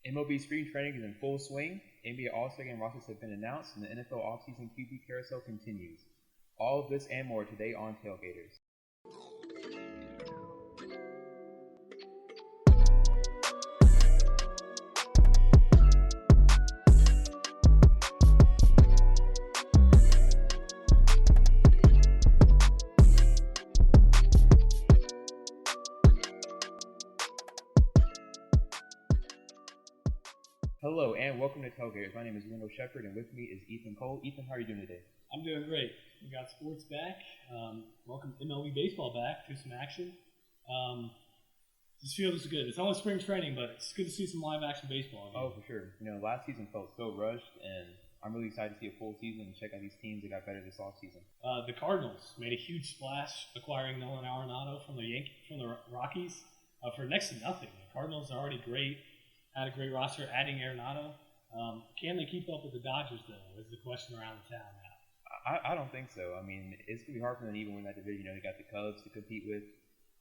MLB spring training is in full swing. NBA All-Star Game rosters have been announced, and the NFL offseason QB carousel continues. All of this and more today on Tailgaters. Hello and welcome to Tailgaters. My name is Wendell Shepard and with me is Ethan Cole. Ethan, how are you doing today? I'm doing great. We got sports back. Welcome MLB baseball back to some action. This feels good. It's only spring training, but it's good to see some live action baseball again. Oh, for sure. Last season felt so rushed, and I'm really excited to see a full season and check out these teams that got better this offseason. The Cardinals made a huge splash acquiring Nolan Arenado from the Rockies for next to nothing. The Cardinals are already great. Had a great roster, adding Arenado. Can they keep up with the Dodgers, though, is the question around the town now. I don't think so. I mean, it's going to be hard for them to even win that division. They got the Cubs to compete with.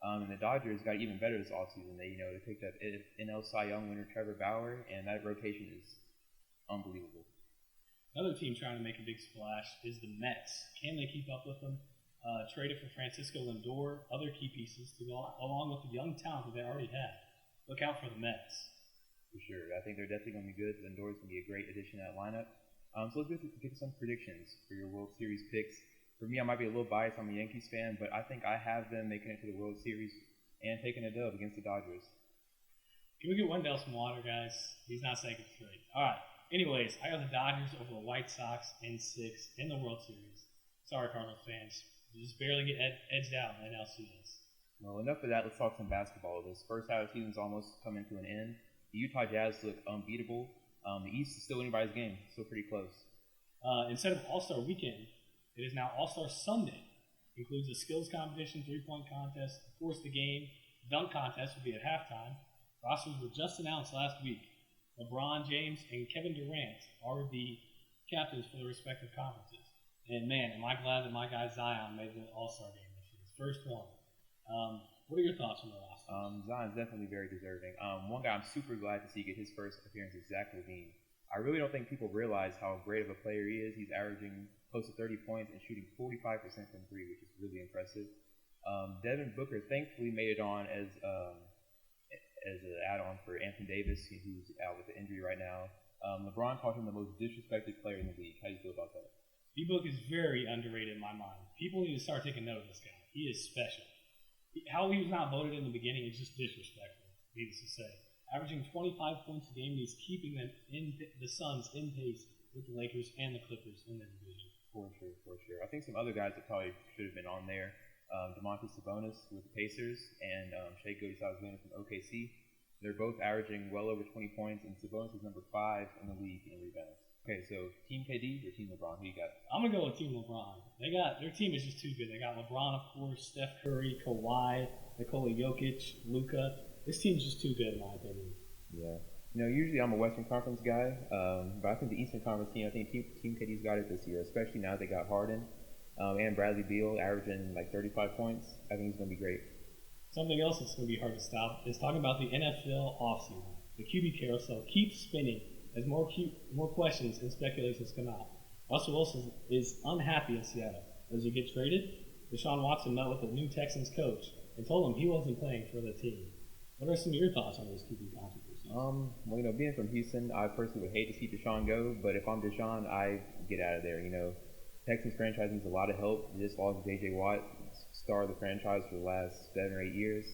And the Dodgers got even better this offseason. They picked up NL Cy Young winner Trevor Bauer, and that rotation is unbelievable. Another team trying to make a big splash is the Mets. Can they keep up with them? Traded for Francisco Lindor, other key pieces to go along with the young talent that they already had. Look out for the Mets. For sure. I think they're definitely going to be good. Lindor's going to be a great addition to that lineup. So let's get some predictions for your World Series picks. For me, I might be a little biased. I'm a Yankees fan, but I think I have them making it to the World Series and taking a dub against the Dodgers. Can we get Wendell some water, guys? He's not saying it straight. All right. Anyways, I got the Dodgers over the White Sox in 6 in the World Series. Sorry, Cardinals fans. You just barely get edged out in NLCS. Well, enough of that. Let's talk some basketball. This first half of the season's almost coming to an end. The Utah Jazz look unbeatable. The East is still anybody's game. Still pretty close. Instead of All-Star Weekend, it is now All-Star Sunday. Includes a skills competition, three-point contest, force the game, dunk contest will be at halftime. Rosters were just announced last week. LeBron James and Kevin Durant are the captains for the respective conferences. And man, am I glad that my guy Zion made the All-Star game this year. His first one. What are your thoughts on the roster? Zion's definitely very deserving. One guy I'm super glad to see get his first appearance is Zach LaVine. I really don't think people realize how great of a player he is. He's averaging close to 30 points and shooting 45% from three, which is really impressive. Devin Booker thankfully made it on as an add-on for Anthony Davis, who's out with the injury right now. LeBron called him the most disrespected player in the league. How do you feel about that? D-Book is very underrated in my mind. People need to start taking note of this guy. He is special. How he was not voted in the beginning is just disrespectful, needless to say. Averaging 25 points a game, he's keeping the Suns in pace with the Lakers and the Clippers in their division. For sure. I think some other guys that probably should have been on there, Domantas Sabonis with the Pacers and Shai Gilgeous-Alexander from OKC. They're both averaging well over 20 points, and Sabonis is number 5 in the league in rebounds. Okay, so Team KD or Team LeBron? Who you got? I'm going to go with Team LeBron. Their team is just too good. They got LeBron, of course, Steph Curry, Kawhi, Nikola Jokic, Luka. This team's just too good, in my opinion. Yeah. Usually I'm a Western Conference guy, but I think the Eastern Conference team, I think Team KD's got it this year, especially now they got Harden and Bradley Beal averaging like 35 points. I think he's going to be great. Something else that's going to be hard to stop is talking about the NFL offseason. The QB carousel keeps spinning as more questions and speculations come out. Russell Wilson is unhappy in Seattle. Does he get traded? Deshaun Watson met with the new Texans coach and told him he wasn't playing for the team. What are some of your thoughts on these QB controversies? Well, being from Houston, I personally would hate to see Deshaun go, but if I'm Deshaun, I get out of there. Texans franchise needs a lot of help. They just lost J.J. Watt, star of the franchise for the last 7 or 8 years,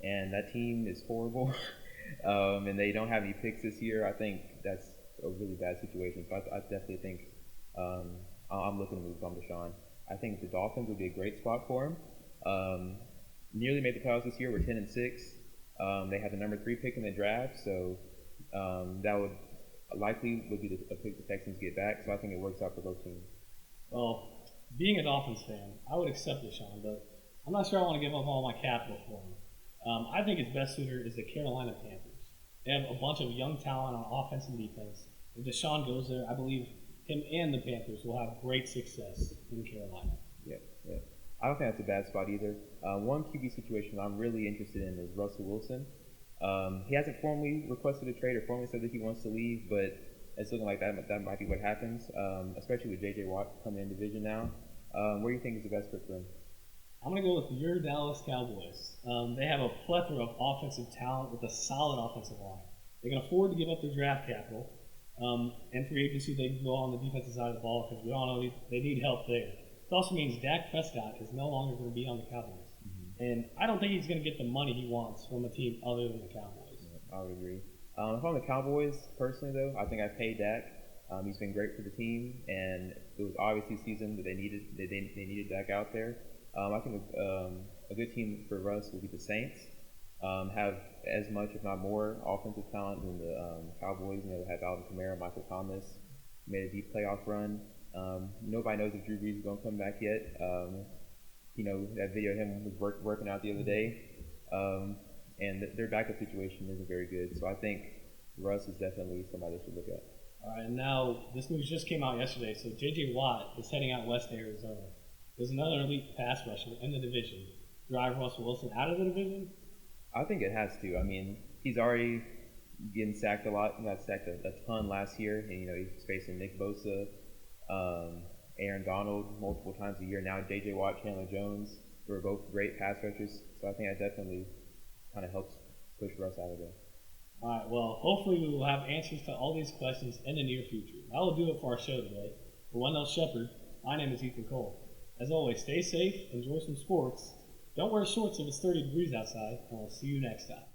and that team is horrible. And they don't have any picks this year. I think that's a really bad situation. So I definitely think I'm looking to move from Deshaun. I think the Dolphins would be a great spot for him. Nearly made the playoffs this year. We're 10-6. They had the number 3 pick in the draft, so that would likely be a pick the Texans get back. So I think it works out for both teams. Well, being a Dolphins fan, I would accept Deshaun, but I'm not sure I want to give up all my capital for him. I think his best suitor is the Carolina Panthers. They have a bunch of young talent on offense and defense. If Deshaun goes there, I believe him and the Panthers will have great success in Carolina. Yeah. I don't think that's a bad spot either. One QB situation I'm really interested in is Russell Wilson. He hasn't formally requested a trade or formally said that he wants to leave, but it's looking like that might be what happens, especially with J.J. Watt coming in division now. Where do you think is the best fit for him? I'm going to go with your Dallas Cowboys. They have a plethora of offensive talent with a solid offensive line. They can afford to give up their draft capital, and free agency they can go on the defensive side of the ball because we all know they need help there. It also means Dak Prescott is no longer going to be on the Cowboys. And I don't think he's going to get the money he wants from a team other than the Cowboys. Yeah, I would agree. If I'm the Cowboys, personally, though, I think I pay Dak. He's been great for the team, and it was obviously a season that they needed Dak out there. I think a good team for Russ will be the Saints. Have as much, if not more, offensive talent than the Cowboys. They have Alvin Kamara, Michael Thomas, made a deep playoff run. Nobody knows if Drew Brees is going to come back yet. That video of him was working out the other day, and their backup situation isn't very good. So I think Russ is definitely somebody they should look at. All right, and now this news just came out yesterday. So J.J. Watt is heading out west to Arizona. There's another elite pass rusher in the division. Drive Russell Wilson out of the division? I think it has to. I mean, he's already getting sacked a lot. He got sacked a ton last year. And, he's facing Nick Bosa, Aaron Donald multiple times a year. Now J.J. Watt, Chandler Jones, who are both great pass rushers. So I think that definitely kind of helps push Russ out of there. All right, well, hopefully we will have answers to all these questions in the near future. That will do it for our show today. For Wendell Shepard, my name is Ethan Cole. As always, stay safe, enjoy some sports. Don't wear shorts if it's 30 degrees outside, and we'll see you next time.